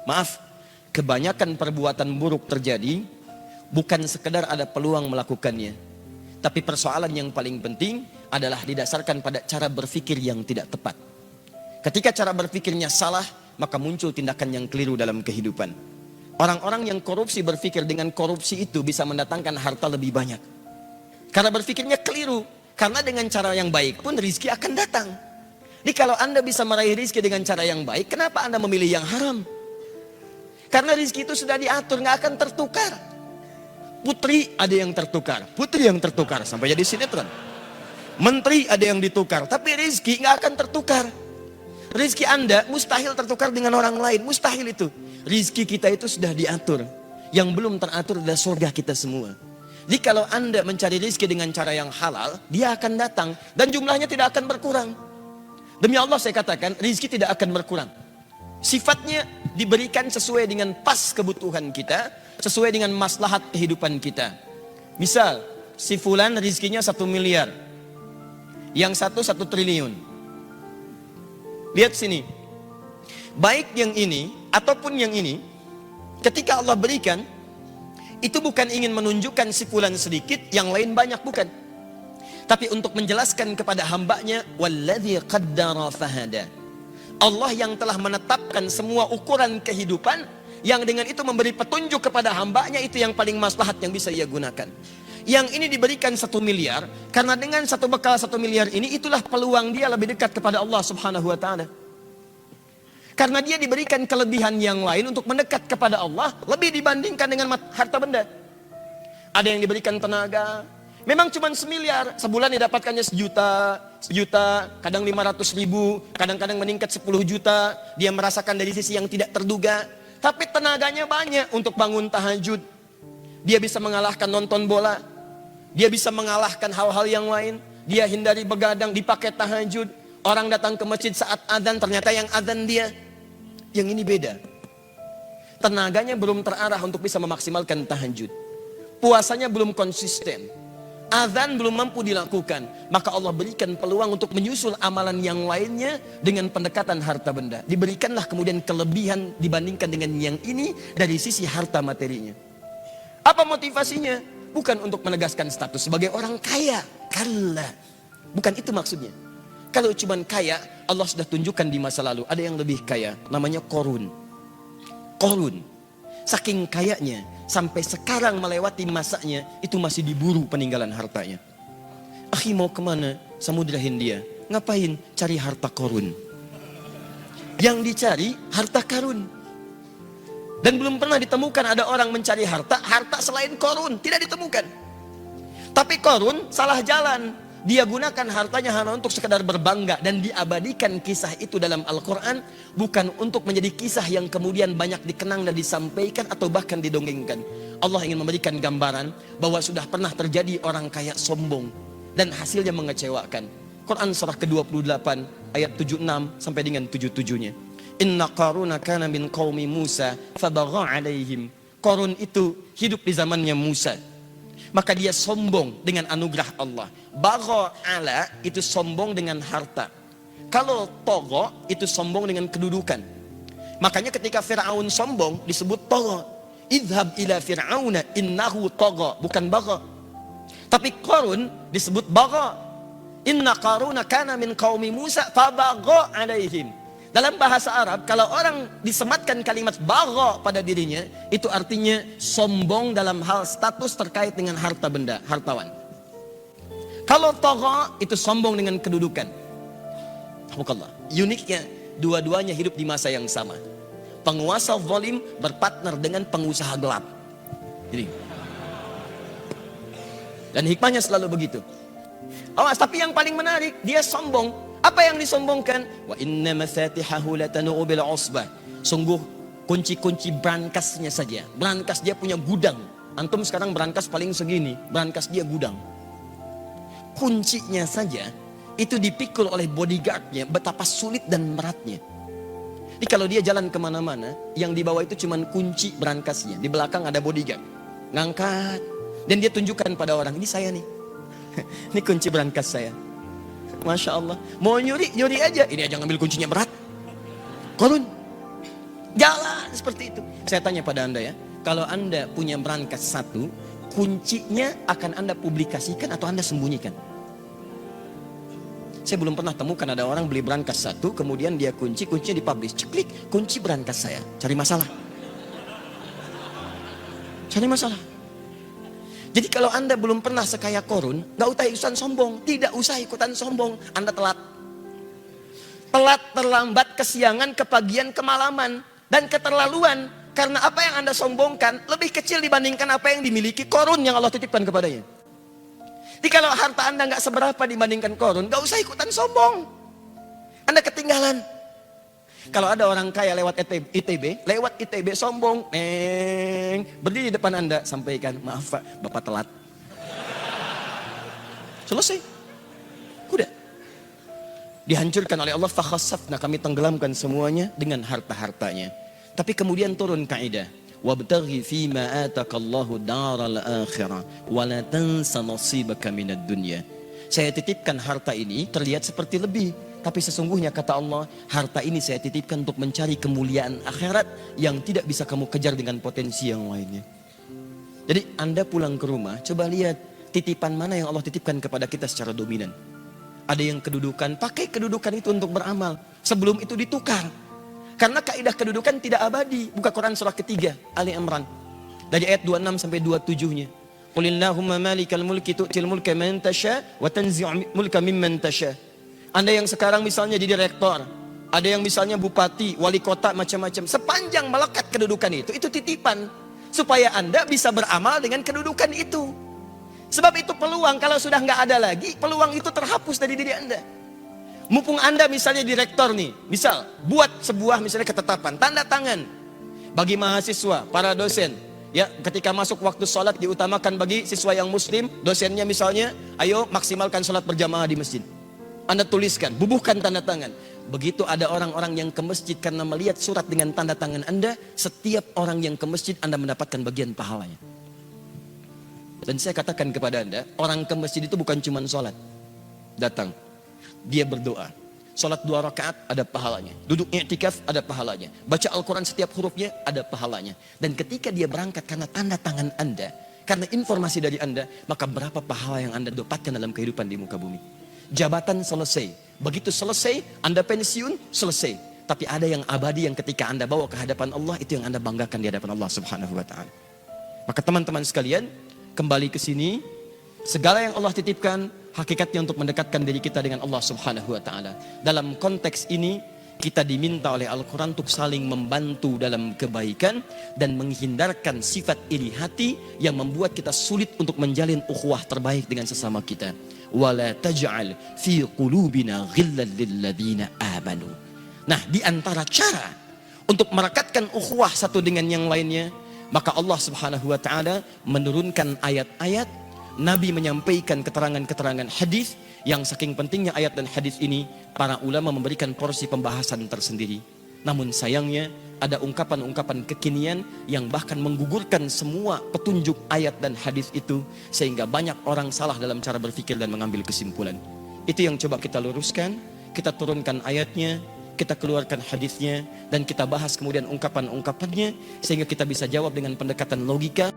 Maaf, kebanyakan perbuatan buruk terjadi bukan sekedar ada peluang melakukannya, tapi persoalan yang paling penting adalah didasarkan pada cara berpikir yang tidak tepat. Ketika cara berpikirnya salah, maka muncul tindakan yang keliru dalam kehidupan. Orang-orang yang korupsi berpikir dengan korupsi itu bisa mendatangkan harta lebih banyak. Karena berpikirnya keliru. Karena dengan cara yang baik pun rizki akan datang. Jadi kalau Anda bisa meraih rizki dengan cara yang baik, kenapa Anda memilih yang haram? Karena rizki itu sudah diatur, nggak akan tertukar. Putri ada yang tertukar, putri yang tertukar sampai jadi sinetron. Menteri ada yang ditukar, tapi rizki nggak akan tertukar. Rizki Anda mustahil tertukar dengan orang lain, mustahil itu. Rizki kita itu sudah diatur. Yang belum teratur adalah surga kita semua. Jadi kalau Anda mencari rizki dengan cara yang halal, dia akan datang dan jumlahnya tidak akan berkurang. Demi Allah saya katakan, rizki tidak akan berkurang. Sifatnya diberikan sesuai dengan pas kebutuhan kita, sesuai dengan maslahat kehidupan kita. Misal, si fulan rizkinya 1 miliar, yang satu 1 triliun. Lihat sini, baik yang ini ataupun yang ini, ketika Allah berikan, itu bukan ingin menunjukkan si fulan sedikit, yang lain banyak, bukan. Tapi untuk menjelaskan kepada hambanya, walladzi qaddara fahada. Allah yang telah menetapkan semua ukuran kehidupan, yang dengan itu memberi petunjuk kepada hambanya, itu yang paling maslahat yang bisa ia gunakan. Yang ini diberikan 1 miliar, karena dengan satu bekal 1 miliar ini, itulah peluang dia lebih dekat kepada Allah subhanahu wa ta'ala. Karena dia diberikan kelebihan yang lain untuk mendekat kepada Allah, lebih dibandingkan dengan harta benda. Ada yang diberikan tenaga, memang cuma 1 miliar, sebulan didapatkannya 1 juta, kadang 500 ribu, kadang-kadang meningkat 10 juta, dia merasakan dari sisi yang tidak terduga. Tapi tenaganya banyak untuk bangun tahajud, dia bisa mengalahkan nonton bola, dia bisa mengalahkan hal-hal yang lain, dia hindari begadang, dipakai tahajud. Orang datang ke masjid saat azan, ternyata yang azan dia. Yang ini beda. Tenaganya belum terarah untuk bisa memaksimalkan tahajud. Puasanya belum konsisten. Azan belum mampu dilakukan. Maka Allah berikan peluang untuk menyusul amalan yang lainnya dengan pendekatan harta benda. Diberikanlah kemudian kelebihan dibandingkan dengan yang ini dari sisi harta materinya. Apa motivasinya? Bukan untuk menegaskan status sebagai orang kaya. Kalla. Bukan itu maksudnya. Kalau cuma kaya, Allah sudah tunjukkan di masa lalu. Ada yang lebih kaya, namanya Qorun. Qorun. Saking kayanya, sampai sekarang melewati masanya, itu masih diburu peninggalan hartanya. Akhi mau kemana? Samudra Hindia. Ngapain? Cari harta Qorun. Yang dicari, harta karun. Dan belum pernah ditemukan ada orang mencari harta selain Qorun. Tidak ditemukan. Tapi Qorun salah jalan. Dia gunakan hartanya hanya untuk sekedar berbangga, dan diabadikan kisah itu dalam Al-Quran bukan untuk menjadi kisah yang kemudian banyak dikenang dan disampaikan atau bahkan didongengkan. Allah ingin memberikan gambaran bahwa sudah pernah terjadi orang kaya sombong dan hasilnya mengecewakan. Quran surah ke-28 ayat 76 sampai dengan 77-nya. Inna Qaruna kana min qaumi Musa fabagha alaihim. Qarun itu hidup di zamannya Musa. Maka dia sombong dengan anugerah Allah. Bagha ala itu sombong dengan harta. Kalau togho itu sombong dengan kedudukan. Makanya ketika Fir'aun sombong disebut togho. Idhab ila Fir'auna innahu togho, bukan bagha. Tapi Qarun disebut bagha. Inna Qaruna kana min qaumi Musa fabagha alaihim. Dalam bahasa Arab, kalau orang disematkan kalimat bagha pada dirinya, itu artinya sombong dalam hal status terkait dengan harta benda, hartawan. Kalau tagha itu sombong dengan kedudukan. Alhamdulillah. Uniknya, dua-duanya hidup di masa yang sama. Penguasa zalim berpartner dengan pengusaha gelap. Jadi, dan hikmahnya selalu begitu. Awas, tapi yang paling menarik, dia sombong. Apa yang disombongkan? Wa inna mafatihahu latanu bil usbah. Sungguh kunci-kunci berangkasnya saja. Berangkas dia punya gudang. Antum sekarang berangkas paling segini, berangkas dia gudang. Kuncinya saja itu dipikul oleh bodyguardnya, betapa sulit dan beratnya. Jadi kalau dia jalan kemana-mana, yang dibawa itu cuma kunci berangkasnya. Di belakang ada bodyguard, ngangkat. Dan dia tunjukkan pada orang, ini saya nih. Ini kunci berangkas saya. Masya Allah. Mau nyuri, nyuri aja. Ini aja ngambil kuncinya berat. Qarun jalan seperti itu. Saya tanya pada Anda ya, kalau Anda punya berangkas satu, kuncinya akan Anda publikasikan atau Anda sembunyikan? Saya belum pernah temukan ada orang beli berangkas satu, kemudian dia kuncinya dipublish. Ceklik, kunci berangkas saya. Cari masalah. Cari masalah. Jadi kalau Anda belum pernah sekaya Korun, gak usah ikutan sombong. Tidak usah ikutan sombong. Anda telat. Telat, terlambat, kesiangan, kepagian, kemalaman. Dan keterlaluan. Karena apa yang Anda sombongkan lebih kecil dibandingkan apa yang dimiliki Korun yang Allah titipkan kepadanya. Jadi kalau harta Anda nggak seberapa dibandingkan Korun, nggak usah ikutan sombong. Anda ketinggalan. Kalau ada orang kaya lewat ITB sombong, berdiri di depan Anda, sampaikan, maaf Pak, Bapak telat. Selesai. Udah. Dihancurkan oleh Allah, fakhassafna, kami tenggelamkan semuanya dengan harta-hartanya. Tapi kemudian turun kaidah. Wabtaghi fima atakallahu daral akhirah wa la tansa nasibaka minad dunya. Saya titipkan harta ini terlihat seperti lebih, tapi sesungguhnya kata Allah, harta ini saya titipkan untuk mencari kemuliaan akhirat yang tidak bisa kamu kejar dengan potensi yang lainnya. Jadi Anda pulang ke rumah, coba lihat titipan mana yang Allah titipkan kepada kita secara dominan. Ada yang kedudukan, pakai kedudukan itu untuk beramal. Sebelum itu ditukar. Karena kaidah kedudukan tidak abadi. Buka Quran surah ketiga, Ali Imran. Dari ayat 26 sampai 27-nya. Qulillahumma malikal mulki tu'til mulka man tasha wa tanzi'u mulka mimman tasha. Anda yang sekarang misalnya jadi rektor, ada yang misalnya bupati, wali kota, macam-macam. Sepanjang melekat kedudukan itu titipan. Supaya Anda bisa beramal dengan kedudukan itu. Sebab itu peluang, kalau sudah nggak ada lagi, peluang itu terhapus dari diri Anda. Mumpung Anda misalnya direktor nih, misal buat sebuah misalnya ketetapan, tanda tangan bagi mahasiswa, para dosen, ya ketika masuk waktu sholat diutamakan bagi siswa yang muslim, dosennya misalnya, ayo maksimalkan sholat berjamaah di masjid. Anda tuliskan, bubuhkan tanda tangan. Begitu ada orang-orang yang ke masjid karena melihat surat dengan tanda tangan Anda, setiap orang yang ke masjid Anda mendapatkan bagian pahalanya. Dan saya katakan kepada Anda, orang ke masjid itu bukan cuma sholat, datang. Dia berdoa, sholat 2 rakaat ada pahalanya, duduk i'tikaf ada pahalanya, baca Al-Quran setiap hurufnya ada pahalanya. Dan ketika dia berangkat karena tanda tangan Anda, karena informasi dari Anda, maka berapa pahala yang Anda dapatkan dalam kehidupan di muka bumi. Jabatan selesai, begitu selesai Anda pensiun, selesai. Tapi ada yang abadi yang ketika Anda bawa ke hadapan Allah, itu yang Anda banggakan di hadapan Allah Subhanahu wa ta'ala. Maka teman-teman sekalian, kembali ke sini, segala yang Allah titipkan hakikatnya untuk mendekatkan diri kita dengan Allah Subhanahu wa ta'ala. Dalam konteks ini kita diminta oleh Al-Quran untuk saling membantu dalam kebaikan dan menghindarkan sifat iri hati yang membuat kita sulit untuk menjalin ukhuwah terbaik dengan sesama kita. Wala taj'al fi qulubina ghillan lil ladzina amanu. Nah, di antara cara untuk merekatkan ukhuwah satu dengan yang lainnya, maka Allah Subhanahu wa ta'ala menurunkan ayat-ayat, Nabi menyampaikan keterangan-keterangan hadis yang saking pentingnya ayat dan hadis ini, para ulama memberikan porsi pembahasan tersendiri. Namun sayangnya ada ungkapan-ungkapan kekinian yang bahkan menggugurkan semua petunjuk ayat dan hadis itu, sehingga banyak orang salah dalam cara berpikir dan mengambil kesimpulan. Itu yang coba kita luruskan, kita turunkan ayatnya, kita keluarkan hadisnya, dan kita bahas kemudian ungkapan-ungkapannya, sehingga kita bisa jawab dengan pendekatan logika.